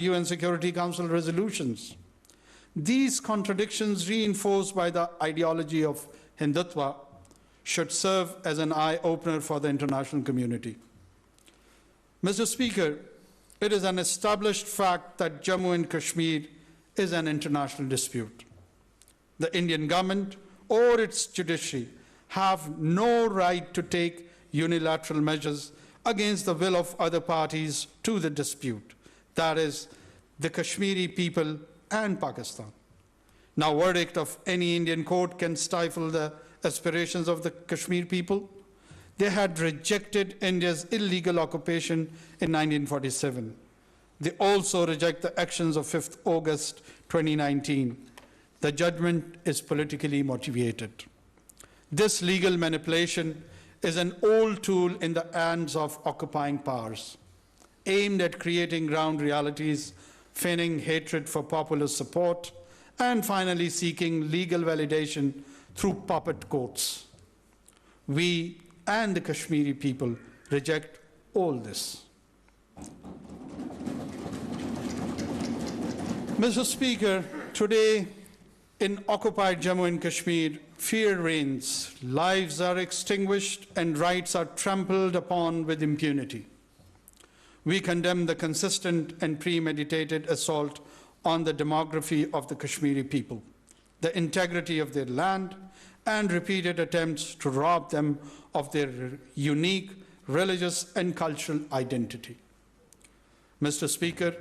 UN Security Council resolutions. These contradictions, reinforced by the ideology of Hindutva, should serve as an eye-opener for the international community. Mr. Speaker, it is an established fact that Jammu and Kashmir is an international dispute. The Indian government or its judiciary have no right to take unilateral measures against the will of other parties to the dispute, that is, the Kashmiri people and Pakistan. Now, verdict of any Indian court can stifle the aspirations of the Kashmir people. They had rejected India's illegal occupation in 1947. They also reject the actions of 5th August 2019. The judgment is politically motivated. This legal manipulation is an old tool in the hands of occupying powers, aimed at creating ground realities, feigning hatred for popular support, and finally seeking legal validation through puppet courts. We and the Kashmiri people reject all this. Mr. Speaker, today in occupied Jammu and Kashmir, fear reigns, lives are extinguished, and rights are trampled upon with impunity. We condemn the consistent and premeditated assault on the demography of the Kashmiri people, the integrity of their land, and repeated attempts to rob them of their unique religious and cultural identity. Mr. Speaker,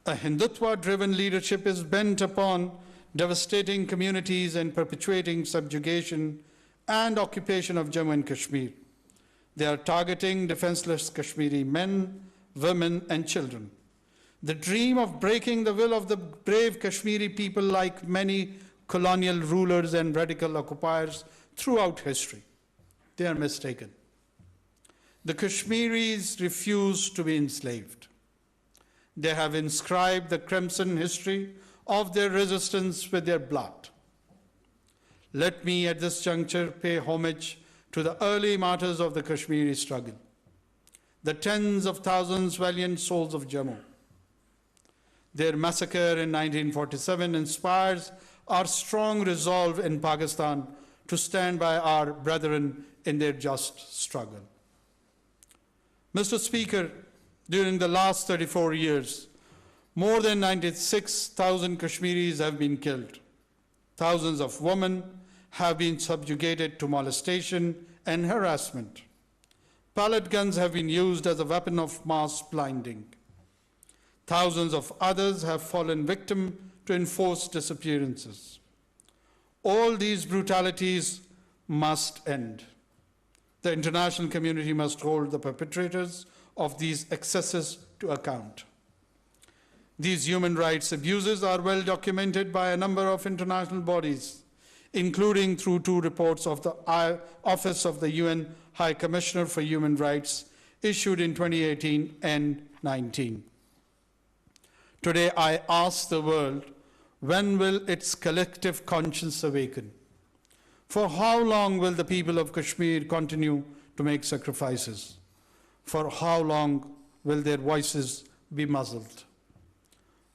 a Hindutva-driven leadership is bent upon devastating communities and perpetuating subjugation and occupation of Jammu and Kashmir. They are targeting defenseless Kashmiri men, women, and children. The dream of breaking the will of the brave Kashmiri people, like many colonial rulers and radical occupiers throughout history, they are mistaken. The Kashmiris refuse to be enslaved. They have inscribed the crimson history of their resistance with their blood. Let me at this juncture pay homage to the early martyrs of the Kashmiri struggle, the tens of thousands valiant souls of Jammu. Their massacre in 1947 inspires our strong resolve in Pakistan to stand by our brethren in their just struggle. Mr. Speaker, during the last 34 years, more than 96,000 Kashmiris have been killed. Thousands of women have been subjugated to molestation and harassment. Pellet guns have been used as a weapon of mass blinding. Thousands of others have fallen victim to enforced disappearances. All these brutalities must end. The international community must hold the perpetrators of these excesses to account. These human rights abuses are well documented by a number of international bodies, including through 2 reports of the Office of the UN High Commissioner for Human Rights issued in 2018 and 19. Today, I ask the world, when will its collective conscience awaken? For how long will the people of Kashmir continue to make sacrifices? For how long will their voices be muzzled?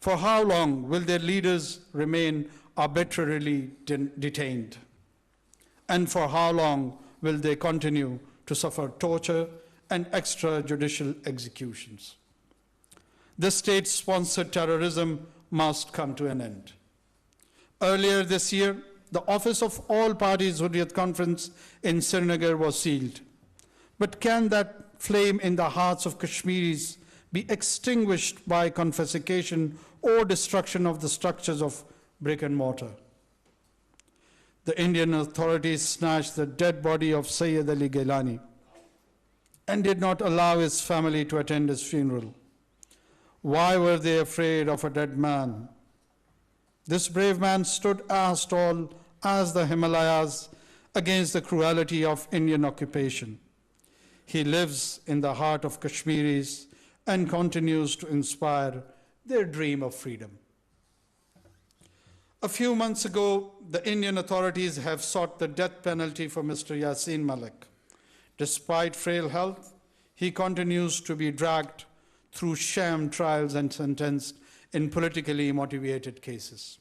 For how long will their leaders remain arbitrarily detained? And for how long will they continue to suffer torture and extrajudicial executions? This state-sponsored terrorism must come to an end. Earlier this year, the Office of All Parties Hurriyat Conference in Srinagar was sealed. But can that flame in the hearts of Kashmiris be extinguished by confiscation or destruction of the structures of brick and mortar? The Indian authorities snatched the dead body of Sayyid Ali Gailani and did not allow his family to attend his funeral. Why were they afraid of a dead man? This brave man stood as tall as the Himalayas against the cruelty of Indian occupation. He lives in the heart of Kashmiris and continues to inspire their dream of freedom. A few months ago, the Indian authorities have sought the death penalty for Mr. Yasin Malik. Despite frail health, he continues to be dragged through sham trials and sentenced in politically motivated cases.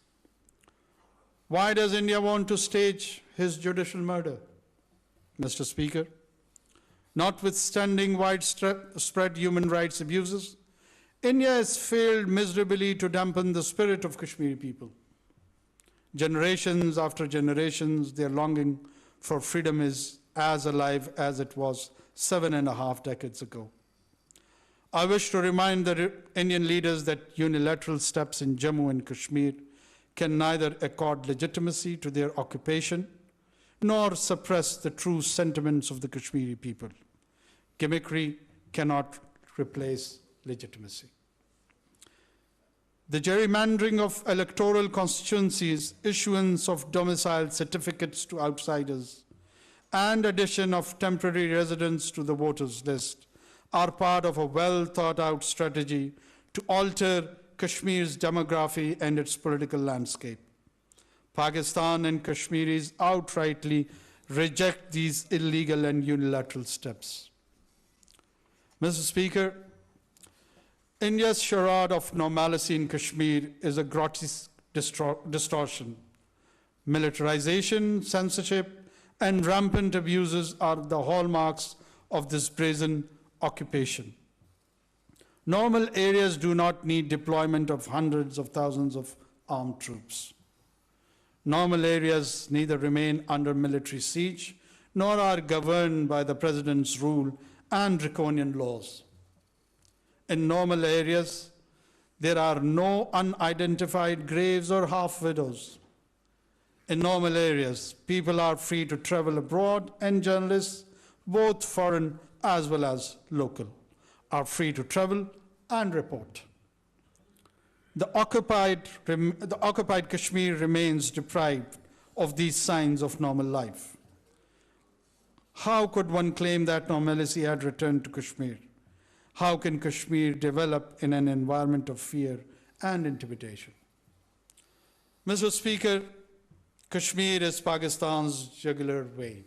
Why does India want to stage his judicial murder? Mr. Speaker, notwithstanding widespread human rights abuses, India has failed miserably to dampen the spirit of Kashmiri people. Generations after generations, their longing for freedom is as alive as it was 7.5 decades ago. I wish to remind the Indian leaders that unilateral steps in Jammu and Kashmir can neither accord legitimacy to their occupation nor suppress the true sentiments of the Kashmiri people. Gimmickry cannot replace legitimacy. The gerrymandering of electoral constituencies, issuance of domicile certificates to outsiders, and addition of temporary residents to the voters list are part of a well-thought-out strategy to alter Kashmir's demography and its political landscape. Pakistan and Kashmiris outrightly reject these illegal and unilateral steps. Mr. Speaker, India's charade of normalcy in Kashmir is a grotesque distortion. Militarization, censorship, and rampant abuses are the hallmarks of this brazen occupation. Normal areas do not need deployment of hundreds of thousands of armed troops. Normal areas neither remain under military siege nor are governed by the president's rule and draconian laws. In normal areas, there are no unidentified graves or half-widows. In normal areas, people are free to travel abroad, and journalists, both foreign as well as local, are free to travel and report. The occupied Kashmir remains deprived of these signs of normal life. How could one claim that normalcy had returned to Kashmir? How can Kashmir develop in an environment of fear and intimidation? Mr. Speaker, Kashmir is Pakistan's jugular vein.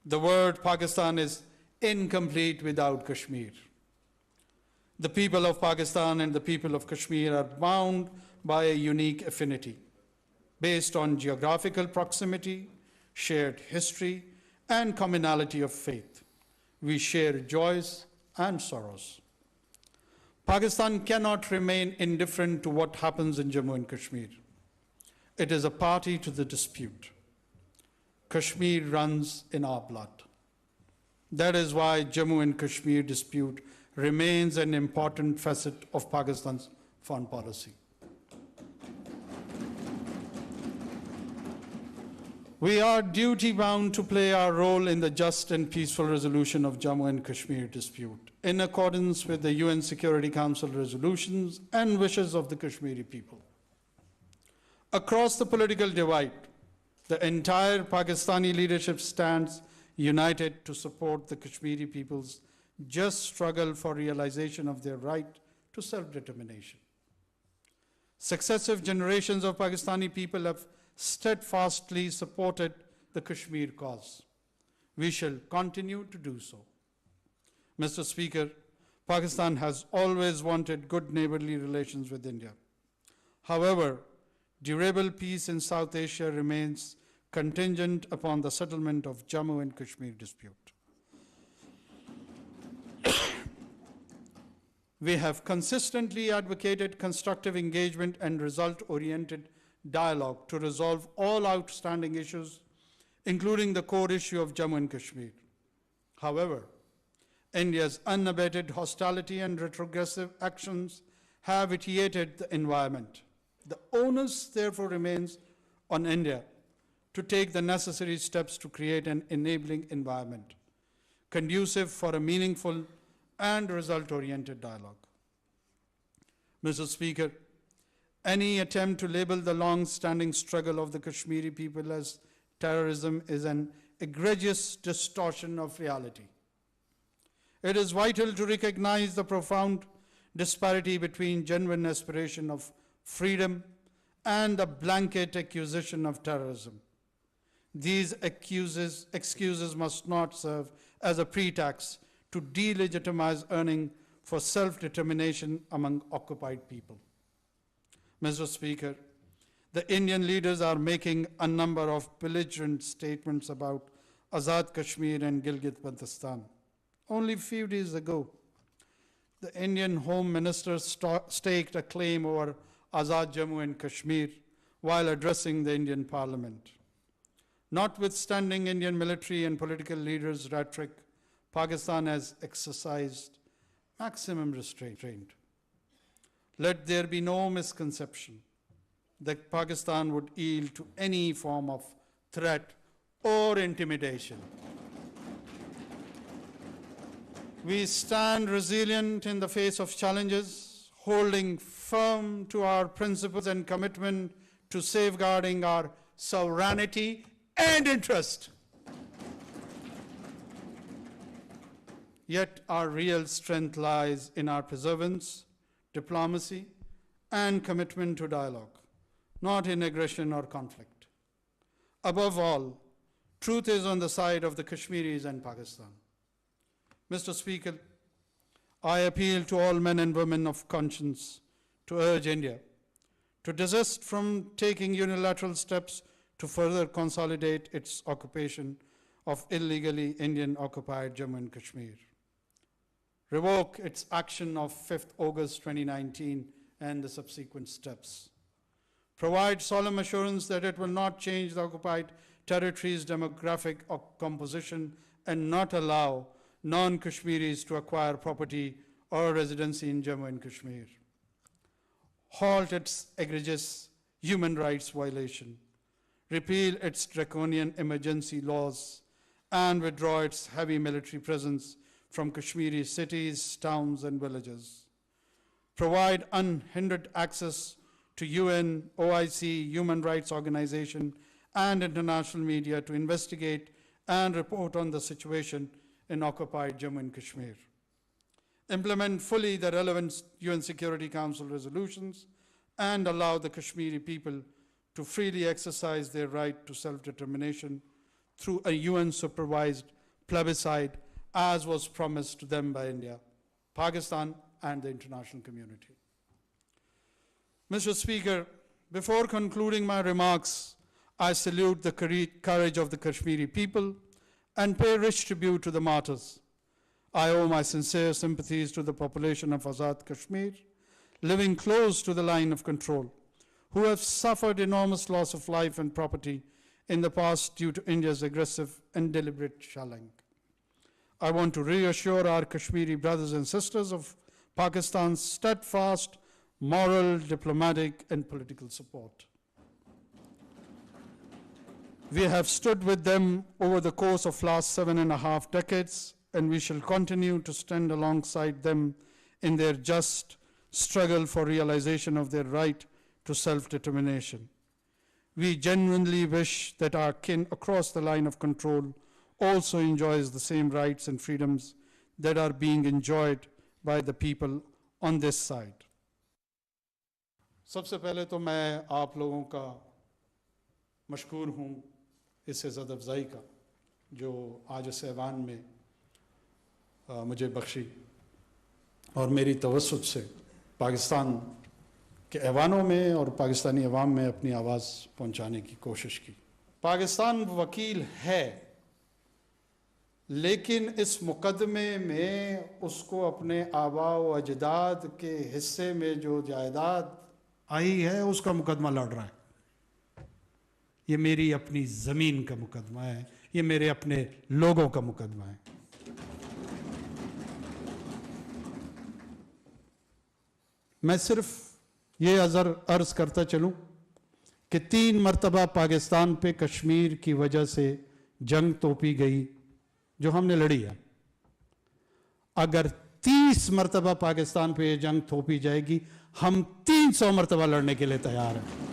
The word Pakistan is incomplete without Kashmir. The people of Pakistan and the people of Kashmir are bound by a unique affinity based on geographical proximity, shared history, and commonality of faith. We share joys and sorrows. Pakistan cannot remain indifferent to what happens in Jammu and Kashmir. It is a party to the dispute. Kashmir runs in our blood. That is why Jammu and Kashmir dispute remains an important facet of Pakistan's foreign policy. We are duty-bound to play our role in the just and peaceful resolution of Jammu and Kashmir dispute, in accordance with the UN Security Council resolutions and wishes of the Kashmiri people. Across the political divide, the entire Pakistani leadership stands united to support the Kashmiri people's just struggle for realization of their right to self-determination. Successive generations of Pakistani people have steadfastly supported the Kashmir cause. We shall continue to do so. Mr. Speaker, Pakistan has always wanted good neighborly relations with India. However, durable peace in South Asia remains contingent upon the settlement of Jammu and Kashmir dispute. We have consistently advocated constructive engagement and result-oriented dialogue to resolve all outstanding issues, including the core issue of Jammu and Kashmir. However, India's unabated hostility and retrogressive actions have vitiated the environment. The onus, therefore, remains on India to take the necessary steps to create an enabling environment conducive for a meaningful and result-oriented dialogue. Mr. Speaker, any attempt to label the long-standing struggle of the Kashmiri people as terrorism is an egregious distortion of reality. It is vital to recognize the profound disparity between genuine aspiration of freedom and the blanket accusation of terrorism. These excuses must not serve as a pretext to delegitimize earning for self-determination among occupied people. Mr. Speaker, the Indian leaders are making a number of belligerent statements about Azad Kashmir and Gilgit-Baltistan. Only a few days ago, the Indian Home Minister staked a claim over Azad Jammu and Kashmir while addressing the Indian Parliament. Notwithstanding Indian military and political leaders' rhetoric, Pakistan has exercised maximum restraint. Let there be no misconception that Pakistan would yield to any form of threat or intimidation. We stand resilient in the face of challenges, holding firm to our principles and commitment to safeguarding our sovereignty and interest. Yet our real strength lies in our perseverance, diplomacy, and commitment to dialogue, not in aggression or conflict. Above all, truth is on the side of the Kashmiris and Pakistan. Mr. Speaker, I appeal to all men and women of conscience to urge India to desist from taking unilateral steps to further consolidate its occupation of illegally Indian-occupied Jammu and Kashmir. Revoke its action of 5th August 2019 and the subsequent steps. Provide solemn assurance that it will not change the occupied territory's demographic composition and not allow non-Kashmiris to acquire property or residency in Jammu and Kashmir. Halt its egregious human rights violation. Repeal its draconian emergency laws and withdraw its heavy military presence from Kashmiri cities, towns, and villages. Provide unhindered access to UN, OIC, human rights organization, and international media to investigate and report on the situation in occupied Jammu and Kashmir. Implement fully the relevant UN Security Council resolutions and allow the Kashmiri people to freely exercise their right to self-determination through a UN-supervised plebiscite as was promised to them by India, Pakistan, and the international community. Mr. Speaker, before concluding my remarks, I salute the courage of the Kashmiri people and pay rich tribute to the martyrs. I owe my sincere sympathies to the population of Azad Kashmir, living close to the line of control, who have suffered enormous loss of life and property in the past due to India's aggressive and deliberate shelling. I want to reassure our Kashmiri brothers and sisters of Pakistan's steadfast moral, diplomatic, and political support. We have stood with them over the course of last 7.5 decades, and we shall continue to stand alongside them in their just struggle for realization of their right to self-determination. We genuinely wish that our kin across the line of control also enjoys the same rights and freedoms that are being enjoyed by the people on this side. सबसे पहले तो मैं आप लोगों का मशकूर हूँ इस इज़्ज़त अफ़ज़ाई का जो आज इस ऐवान में मुझे बख्शी और मेरी तवस्सुत से पाकिस्तान के ऐवानों में और पाकिस्तानी अवाम में अपनी आवाज़ पहुँचाने की कोशिश की। पाकिस्तान वकील है, लेकिन इस मुकदमे में उसको अपने आबा व अजदाद के हिस्से में जो जायदाद आई है उसका मुकदमा लड़ रहा है। ये मेरी अपनी ज़मीन का मुकदमा है, ये मेरे अपने लोगों का मुकदमा है। मैं सिर्फ ये अर्ज़ करता चलूँ कि 3 मरतबा पाकिस्तान पे कश्मीर की वजह से जंग तोपी गई जो हमने लड़ी है। अगर 30 मरतबा पाकिस्तान पे ये जंग थोपी जाएगी, हम 300 मरतबा लड़ने के लिए तैयार हैं।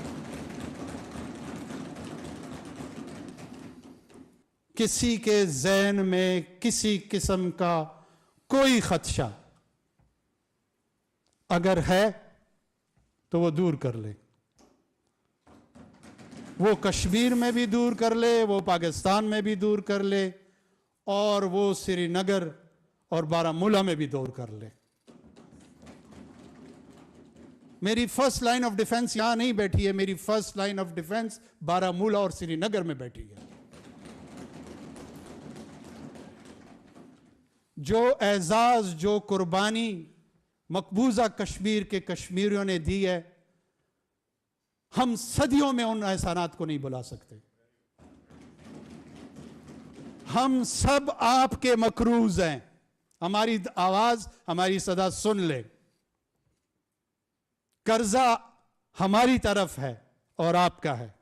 किसी के ज़हन में किसी किस्म का कोई खदशा अगर है तो वो दूर कर ले, वो कश्मीर में भी दूर कर ले, वो पाकिस्तान में भी दूर कर ले, और वो श्रीनगर और बारामूला में भी दूर कर ले। मेरी फर्स्ट लाइन ऑफ डिफेंस यहां नहीं बैठी है, मेरी first line of defence Baramulla और श्रीनगर में बैठी है। जो एजाज, जो कुर्बानी मकबूजा कश्मीर के कश्मीरियों ने दी है, हम सदियों में उन एहसानात को नहीं भुला सकते। हम सब आपके मकरूज हैं, हमारी आवाज, हमारी सदा सुन ले। कर्जा हमारी तरफ है और आपका है।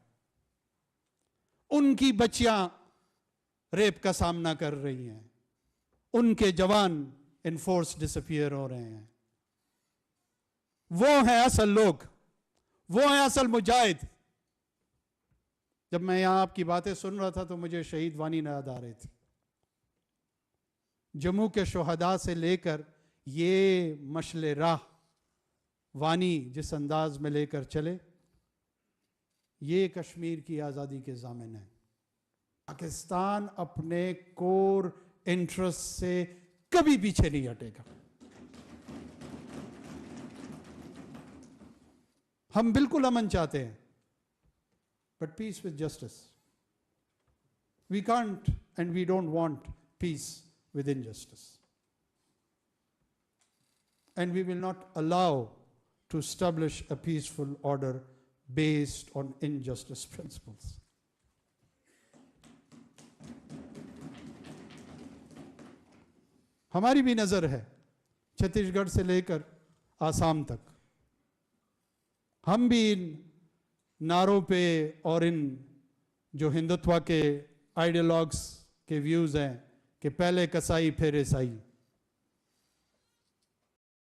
उनकी बच्चियां रेप का सामना कर रही हैं, उनके जवान इनफोर्स डिसअपियर हो रहे हैं। वो हैं असल लोग, वो हैं असल मुजाहिद। जब मैं यहां आपकी बातें सुन रहा था तो मुझे शहीद वानी याद आ रही थी। जम्मू के शोहदा से लेकर ये मशले राह वानी जिस अंदाज में लेकर चले, ये कश्मीर की आज़ादी के ज़ामिन है। पाकिस्तान अपने कोर इंटरेस्ट से कभी पीछे नहीं हटेगा। हम बिल्कुल अमन चाहते हैं, but peace with justice. We can't and we don't want peace with injustice, and we will not allow to establish a peaceful order based on injustice principles. हमारी भी नजर है छत्तीसगढ़ से लेकर आसाम तक, हम भी इन नारों पे और इन जो हिंदुत्व के आइडियोलॉग्स के व्यूज हैं कि पहले कसाई फिर ईसाई,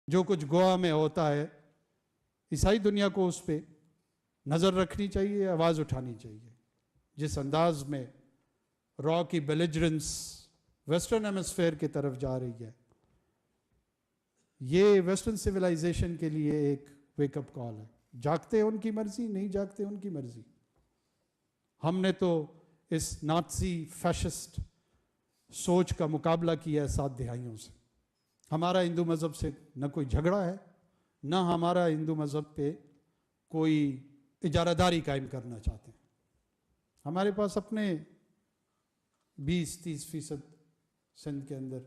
जो कुछ गोवा में होता है, ईसाई दुनिया को उस पर नज़र रखनी चाहिए, आवाज़ उठानी चाहिए। जिस अंदाज में रॉ की बेलिजरेंस वेस्टर्न हेमिस्फीयर की तरफ जा रही है, ये वेस्टर्न सिविलाइजेशन के लिए एक वेकअप कॉल है। जागते उनकी मर्जी, नहीं जागते उनकी मर्जी। हमने तो इस नाज़ी फैशिस्ट सोच का मुकाबला किया है 7 दहाइयों से। हमारा हिंदू मज़हब से न कोई झगड़ा है, ना हमारा हिंदू मज़हब पे कोई इजारादारी कायम करना चाहते हैं। हमारे पास अपने 20-30% सिंध के अंदर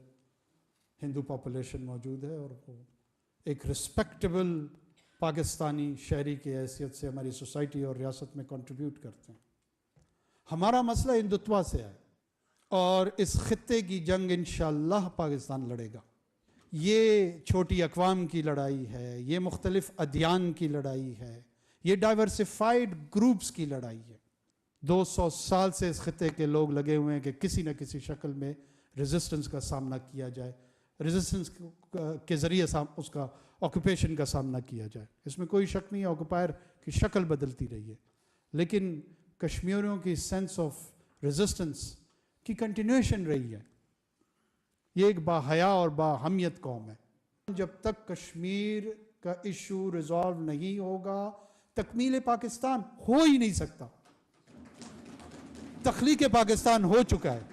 हिंदू पॉपुलेशन मौजूद है और वो एक रिस्पेक्टेबल पाकिस्तानी शहरी की हैसियत से हमारी सोसाइटी और रियासत में कंट्रीब्यूट करते हैं। हमारा मसला हिंदुत्व से है और इस खित्ते की जंग इंशाअल्लाह पाकिस्तान लड़ेगा। ये छोटी अक़वाम की लड़ाई है, ये मुख्तलिफ अदियान की लड़ाई है, ये डाइवर्सिफाइड ग्रुप्स की लड़ाई है। 200 साल से इस खित्ते के लोग लगे हुए हैं कि किसी न किसी शक्ल में रेजिस्टेंस का सामना किया जाए, रेजिस्टेंस के ज़रिए उसका ऑक्यूपेशन का सामना किया जाए। इसमें कोई शक नहीं है, ऑक्यूपायर की शक्ल बदलती रही है, लेकिन कश्मीरियों की सेंस ऑफ रेजिस्टेंस की कंटिन्यूएशन रही है। ये एक बाहया और बाहमियत कौम है। जब तक कश्मीर का इशू रिजॉल्व नहीं होगा, तकमील पाकिस्तान हो ही नहीं सकता। तख्लीक पाकिस्तान हो चुका है,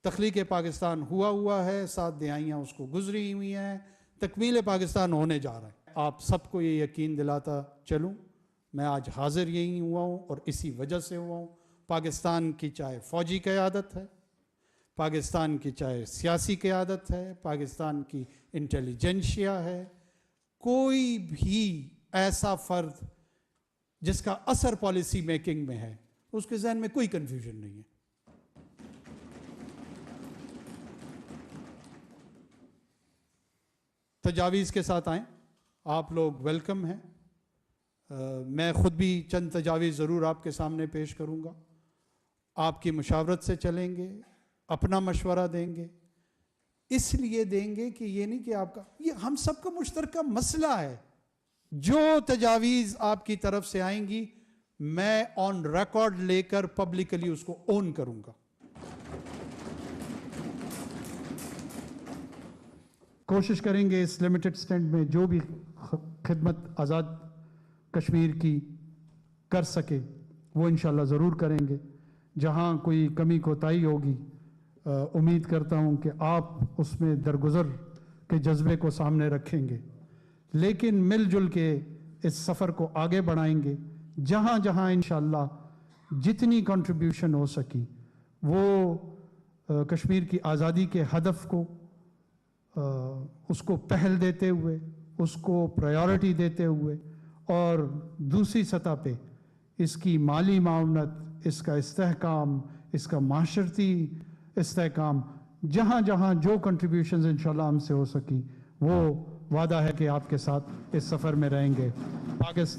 तख्लीक पाकिस्तान हुआ है, 7 दहाइयाँ उसको गुजरी हुई हैं, तकमील पाकिस्तान होने जा रहा है। आप सबको ये यकीन दिलाता चलूँ, मैं आज हाजिर यही हुआ हूँ और इसी वजह से हुआ हूँ। पाकिस्तान की चाहे फ़ौजी क़यादत है, पाकिस्तान की चाहे सियासी क़यादत है, पाकिस्तान की इंटेलिजेंशिया है, कोई भी ऐसा फ़र्द जिसका असर पॉलिसी मेकिंग में है, उसके जहन में कोई कन्फ्यूजन नहीं है। तजावीज़ के साथ आएँ, आप लोग वेलकम हैं। मैं ख़ुद भी चंद तजावीज़ ज़रूर आपके सामने पेश करूँगा। आपकी मुशावरत से चलेंगे, अपना मशवरा देंगे, इसलिए देंगे कि ये नहीं कि आपका, ये हम सबका मुश्तरका मसला है। जो तजावीज़ आपकी तरफ से आएंगी, मैं ऑन रिकॉर्ड लेकर पब्लिकली उसको ओन करूंगा। कोशिश करेंगे इस लिमिटेड स्टैंड में जो भी खिदमत आज़ाद कश्मीर की कर सके वो इंशाल्लाह ज़रूर करेंगे। जहां कोई कमी कोताही होगी, उम्मीद करता हूं कि आप उसमें दरगुजर के जज्बे को सामने रखेंगे, लेकिन मिलजुल के इस सफ़र को आगे बढ़ाएंगे। जहाँ जहाँ इंशाअल्लाह जितनी कंट्रीब्यूशन हो सकी वो कश्मीर की आज़ादी के हदफ को उसको पहल देते हुए, उसको प्रायोरिटी देते हुए, और दूसरी सतह पे इसकी माली मावनत, इसका इस्तेहकाम, इसका माशरती इस्तेहकाम, जहाँ जहाँ जो कंट्रीब्यूशंस इंशाअल्लाह हमसे हो सकी वो वादा है कि आपके साथ इस सफ़र में रहेंगे। पाकिस्तान